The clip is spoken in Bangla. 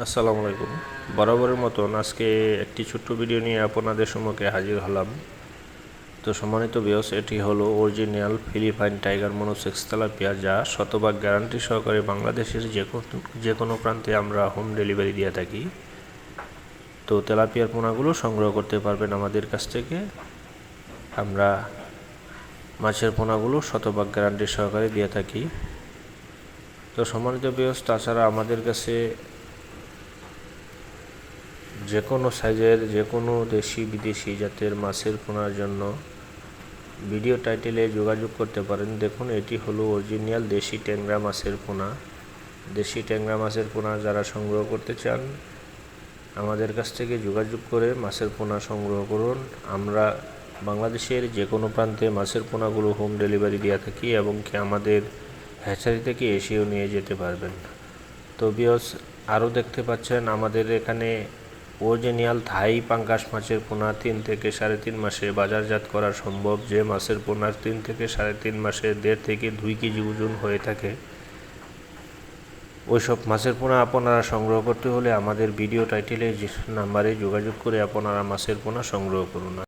আসসালামু আলাইকুম। বরাবরের মতন আজকে একটি ছোট্ট ভিডিও নিয়ে আপনাদের সম্মুখে হাজির হলাম। তো সম্মানিত ভিউয়ার্স, এটি হলো original Philippine tiger monosex tilapia, যা শতভাগ গ্যারান্টি সহকারে বাংলাদেশের যে কোনো প্রান্তে আমরা হোম ডেলিভারি দিয়ে থাকি। তো তেলাপিয়ার পোনাগুলো সংগ্রহ করতে পারবেন আমাদের কাছ থেকে। আমরা মাছের পোনাগুলো শতভাগ গ্যারান্টি সহকারে দিয়ে থাকি। তো সম্মানিত ভিউয়ার্স, তাছাড়া আমাদের কাছে যে কোনো সাইজের যে কোনো দেশি বিদেশি জাতের মাছের পোনার জন্য ভিডিও টাইটেলে যোগাযোগ করতে পারেন। দেখুন, এটি হলো অরিজিনাল দেশি ট্যাংরা মাছের পোনা। দেশি ট্যাংরা মাছের পোনা যারা সংগ্রহ করতে চান, আমাদের কাছ থেকে যোগাযোগ করে মাছের পোনা সংগ্রহ করুন। আমরা বাংলাদেশের যে কোনো প্রান্তে মাছের পোনাগুলো হোম ডেলিভারি দিয়ে থাকি এবং কি আমাদের হ্যাচারি থেকে এসেও নিয়ে যেতে পারবেন। তো ভিউয়ার্স, আরও দেখতে পাচ্ছেন আমাদের এখানে অরিজিনাল থাই পাঙ্গাস মাছের পোনা 3 থেকে 3.5 মাসে বাজারজাত করা সম্ভব। যে মাছের পোনার 3 থেকে 3.5 মাসে 1.5 থেকে 2 কেজি ওজন হয়ে থাকে, ওইসব মাছের পোনা আপনারা সংগ্রহ করতে হলে আমাদের ভিডিও টাইটেলে যে নাম্বারে যোগাযোগ করে আপনারা মাছের পোনা সংগ্রহ করুন।